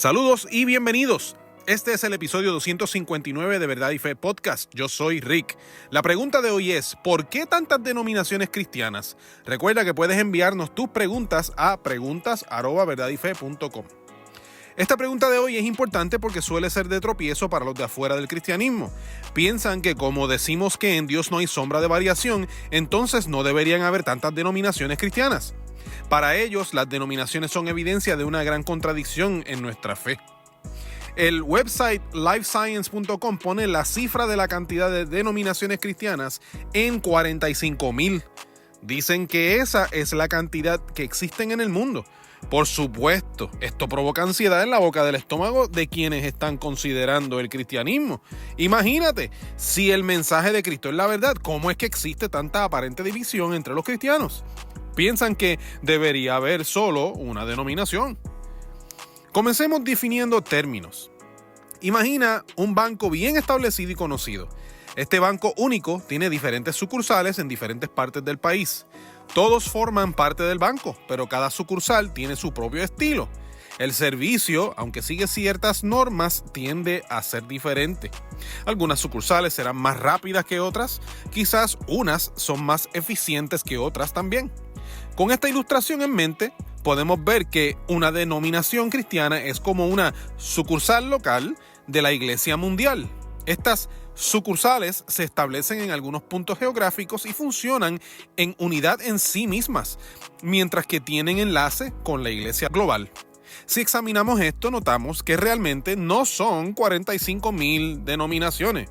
Saludos y bienvenidos. Este es el episodio 259 de Verdad y Fe Podcast. Yo soy Rick. La pregunta de hoy es, ¿por qué tantas denominaciones cristianas? Recuerda que puedes enviarnos tus preguntas a preguntas@verdadyfe.com. Esta pregunta de hoy es importante porque suele ser de tropiezo para los de afuera del cristianismo. Piensan que como decimos que en Dios no hay sombra de variación, entonces no deberían haber tantas denominaciones cristianas. Para ellos, las denominaciones son evidencia de una gran contradicción en nuestra fe. El website lifescience.com pone la cifra de la cantidad de denominaciones cristianas en 45,000. Dicen que esa es la cantidad que existen en el mundo. Por supuesto, esto provoca ansiedad en la boca del estómago de quienes están considerando el cristianismo. Imagínate, si el mensaje de Cristo es la verdad, ¿cómo es que existe tanta aparente división entre los cristianos? Piensan que debería haber solo una denominación. Comencemos definiendo términos. Imagina un banco bien establecido y conocido. Este banco único tiene diferentes sucursales en diferentes partes del país. Todos forman parte del banco, pero cada sucursal tiene su propio estilo. El servicio, aunque sigue ciertas normas, tiende a ser diferente. Algunas sucursales serán más rápidas que otras, quizás unas son más eficientes que otras también. Con esta ilustración en mente, podemos ver que una denominación cristiana es como una sucursal local de la Iglesia Mundial. Estas sucursales se establecen en algunos puntos geográficos y funcionan en unidad en sí mismas, mientras que tienen enlace con la Iglesia global. Si examinamos esto, notamos que realmente no son 45,000 denominaciones,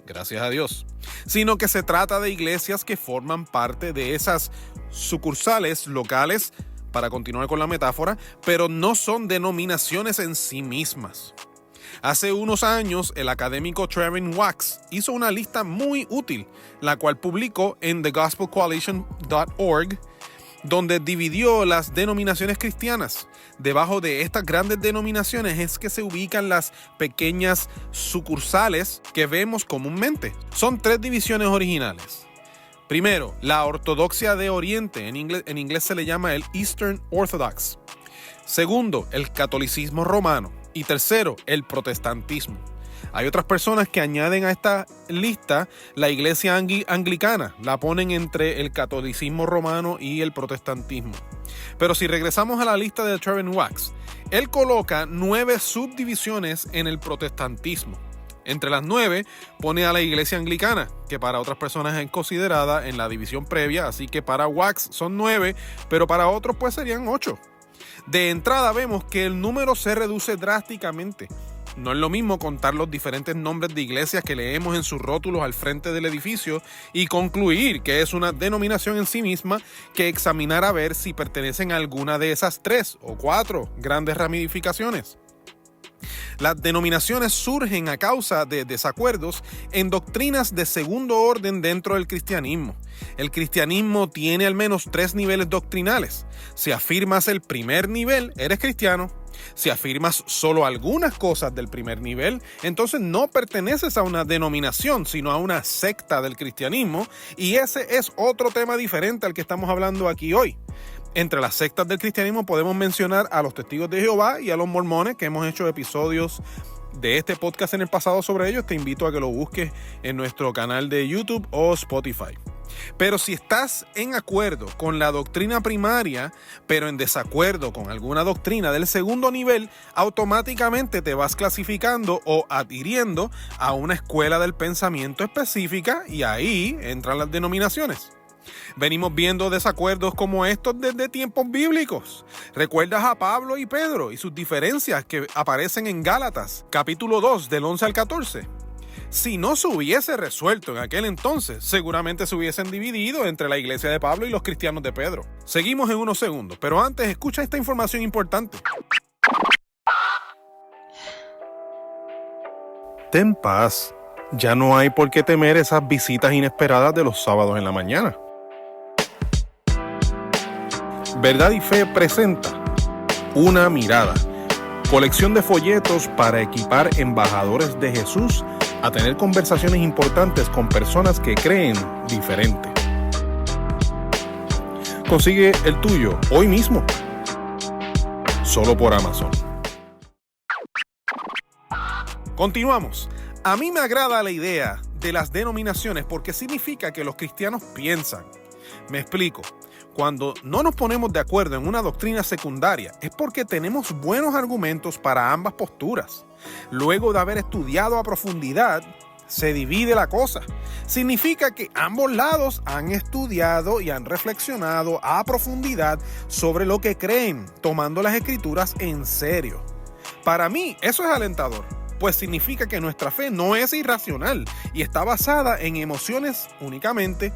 gracias a Dios, sino que se trata de iglesias que forman parte de esas sucursales locales, para continuar con la metáfora, pero no son denominaciones en sí mismas. Hace unos años, el académico Trevin Wax hizo una lista muy útil, la cual publicó en thegospelcoalition.org, donde dividió las denominaciones cristianas. Debajo de estas grandes denominaciones es que se ubican las pequeñas sucursales que vemos comúnmente. Son 3 divisiones originales. Primero, la ortodoxia de Oriente, en inglés se le llama el Eastern Orthodox. Segundo, el catolicismo romano. Y tercero, el protestantismo. Hay otras personas que añaden a esta lista la iglesia anglicana, la ponen entre el catolicismo romano y el protestantismo. Pero si regresamos a la lista de Trevin Wax, él coloca 9 subdivisiones en el protestantismo. Entre las 9 pone a la iglesia anglicana, que para otras personas es considerada en la división previa, así que para Wax son 9, pero para otros pues serían 8. De entrada vemos que el número se reduce drásticamente. No es lo mismo contar los diferentes nombres de iglesias que leemos en sus rótulos al frente del edificio y concluir que es una denominación en sí misma que examinar a ver si pertenecen a alguna de esas 3 o 4 grandes ramificaciones. Las denominaciones surgen a causa de desacuerdos en doctrinas de segundo orden dentro del cristianismo. El cristianismo tiene al menos 3 niveles doctrinales. Si afirmas el primer nivel, eres cristiano. Si afirmas solo algunas cosas del primer nivel, entonces no perteneces a una denominación, sino a una secta del cristianismo, y ese es otro tema diferente al que estamos hablando aquí hoy. Entre las sectas del cristianismo podemos mencionar a los testigos de Jehová y a los mormones, que hemos hecho episodios de este podcast en el pasado sobre ellos. Te invito a que lo busques en nuestro canal de YouTube o Spotify. Pero si estás en acuerdo con la doctrina primaria, pero en desacuerdo con alguna doctrina del segundo nivel, automáticamente te vas clasificando o adhiriendo a una escuela del pensamiento específica y ahí entran las denominaciones. Venimos viendo desacuerdos como estos desde tiempos bíblicos. ¿Recuerdas a Pablo y Pedro y sus diferencias que aparecen en Gálatas, capítulo 2, del 11 al 14? Si no se hubiese resuelto en aquel entonces, seguramente se hubiesen dividido entre la iglesia de Pablo y los cristianos de Pedro. Seguimos en unos segundos, pero antes escucha esta información importante. Ten paz. Ya no hay por qué temer esas visitas inesperadas de los sábados en la mañana. Verdad y Fe presenta Una Mirada, colección de folletos para equipar embajadores de Jesús a tener conversaciones importantes con personas que creen diferente. Consigue el tuyo hoy mismo, solo por Amazon. Continuamos. A mí me agrada la idea de las denominaciones porque significa que los cristianos piensan. Me explico. Cuando no nos ponemos de acuerdo en una doctrina secundaria es porque tenemos buenos argumentos para ambas posturas. Luego de haber estudiado a profundidad, se divide la cosa. Significa que ambos lados han estudiado y han reflexionado a profundidad sobre lo que creen, tomando las escrituras en serio. Para mí, eso es alentador, pues significa que nuestra fe no es irracional y está basada en emociones únicamente.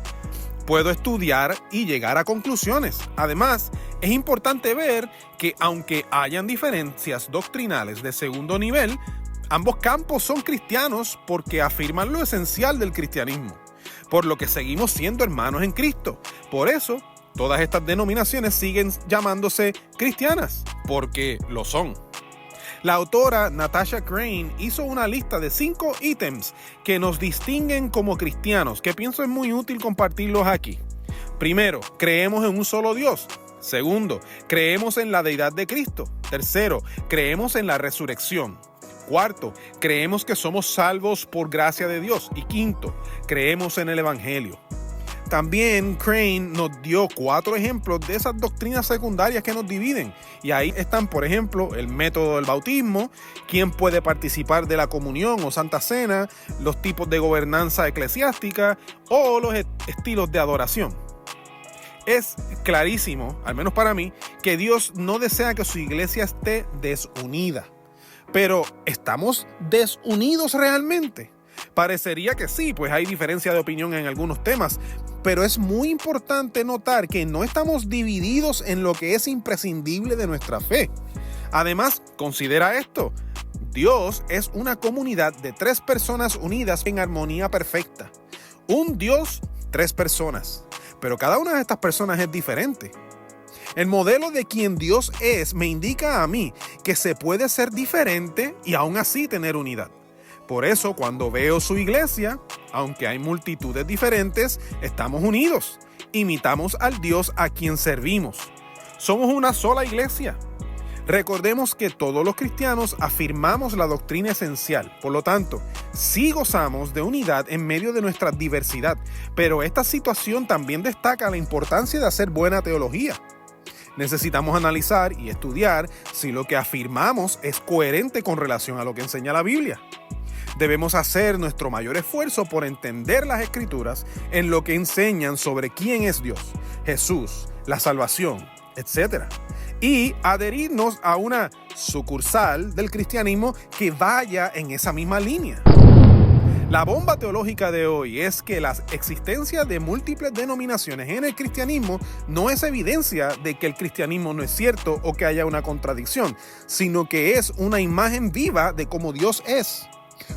Puedo estudiar y llegar a conclusiones. Además, es importante ver que aunque hayan diferencias doctrinales de segundo nivel, ambos campos son cristianos porque afirman lo esencial del cristianismo, por lo que seguimos siendo hermanos en Cristo. Por eso, todas estas denominaciones siguen llamándose cristianas, porque lo son. La autora Natasha Crain hizo una lista de 5 ítems que nos distinguen como cristianos, que pienso es muy útil compartirlos aquí. Primero, creemos en un solo Dios. Segundo, creemos en la deidad de Cristo. Tercero, creemos en la resurrección. Cuarto, creemos que somos salvos por gracia de Dios. Y quinto, creemos en el Evangelio. También Crain nos dio 4 ejemplos de esas doctrinas secundarias que nos dividen. Y ahí están, por ejemplo, el método del bautismo, quién puede participar de la comunión o santa cena, los tipos de gobernanza eclesiástica o los estilos de adoración. Es clarísimo, al menos para mí, que Dios no desea que su iglesia esté desunida. Pero, ¿estamos desunidos realmente? Parecería que sí, pues hay diferencia de opinión en algunos temas, pero es muy importante notar que no estamos divididos en lo que es imprescindible de nuestra fe. Además, considera esto: Dios es una comunidad de 3 personas unidas en armonía perfecta. Un Dios, 3 personas, pero cada una de estas personas es diferente. El modelo de quien Dios es me indica a mí que se puede ser diferente y aún así tener unidad. Por eso, cuando veo su iglesia, aunque hay multitudes diferentes, estamos unidos. Imitamos al Dios a quien servimos. Somos una sola iglesia. Recordemos que todos los cristianos afirmamos la doctrina esencial. Por lo tanto, sí gozamos de unidad en medio de nuestra diversidad. Pero esta situación también destaca la importancia de hacer buena teología. Necesitamos analizar y estudiar si lo que afirmamos es coherente con relación a lo que enseña la Biblia. Debemos hacer nuestro mayor esfuerzo por entender las Escrituras en lo que enseñan sobre quién es Dios, Jesús, la salvación, etc. Y adherirnos a una sucursal del cristianismo que vaya en esa misma línea. La bomba teológica de hoy es que la existencia de múltiples denominaciones en el cristianismo no es evidencia de que el cristianismo no es cierto o que haya una contradicción, sino que es una imagen viva de cómo Dios es.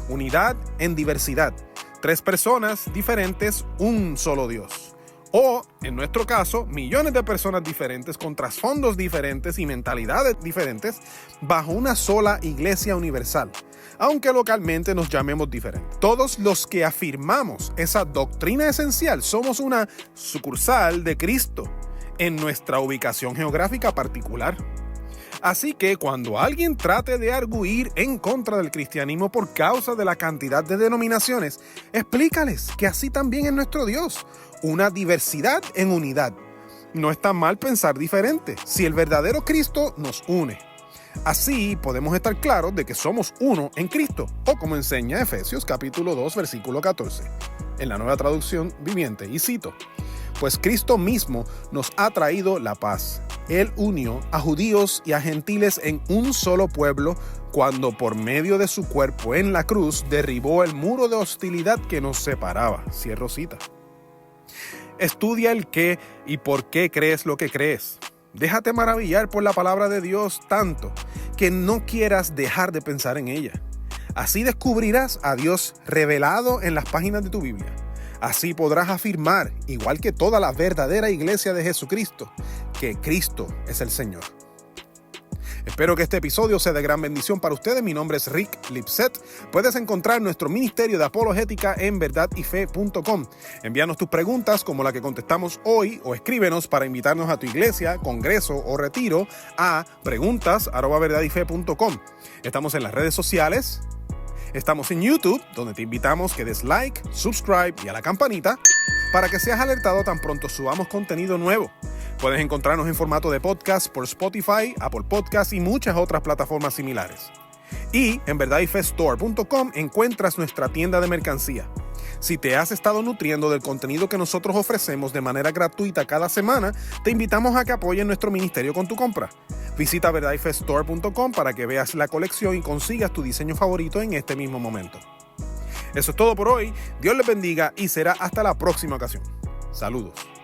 Unidad en diversidad. 3 personas diferentes, un solo Dios. O, en nuestro caso, millones de personas diferentes con trasfondos diferentes y mentalidades diferentes bajo una sola iglesia universal, aunque localmente nos llamemos diferentes. Todos los que afirmamos esa doctrina esencial somos una sucursal de Cristo en nuestra ubicación geográfica particular. Así que cuando alguien trate de arguir en contra del cristianismo por causa de la cantidad de denominaciones, explícales que así también es nuestro Dios, una diversidad en unidad. No está mal pensar diferente si el verdadero Cristo nos une. Así podemos estar claros de que somos uno en Cristo, o como enseña Efesios capítulo 2, versículo 14, en la Nueva Traducción Viviente, y cito: pues Cristo mismo nos ha traído la paz. Él unió a judíos y a gentiles en un solo pueblo cuando por medio de su cuerpo en la cruz derribó el muro de hostilidad que nos separaba. Cierro cita. Estudia el qué y por qué crees lo que crees. Déjate maravillar por la palabra de Dios tanto que no quieras dejar de pensar en ella. Así descubrirás a Dios revelado en las páginas de tu Biblia. Así podrás afirmar, igual que toda la verdadera iglesia de Jesucristo, que Cristo es el Señor. Espero que este episodio sea de gran bendición para ustedes. Mi nombre es Rick Lipset. Puedes encontrar nuestro ministerio de apologética en verdadyfe.com. Envíanos tus preguntas como la que contestamos hoy o escríbenos para invitarnos a tu iglesia, congreso o retiro a preguntas@verdadyfe.com. Estamos en las redes sociales, Estamos en YouTube, donde te invitamos que des like, subscribe y a la campanita para que seas alertado tan pronto subamos contenido nuevo. Puedes encontrarnos en formato de podcast por Spotify, Apple Podcasts y muchas otras plataformas similares. Y en verdadyfeststore.com encuentras nuestra tienda de mercancía. Si te has estado nutriendo del contenido que nosotros ofrecemos de manera gratuita cada semana, te invitamos a que apoyes nuestro ministerio con tu compra. Visita verdadyfeststore.com para que veas la colección y consigas tu diseño favorito en este mismo momento. Eso es todo por hoy. Dios les bendiga y será hasta la próxima ocasión. Saludos.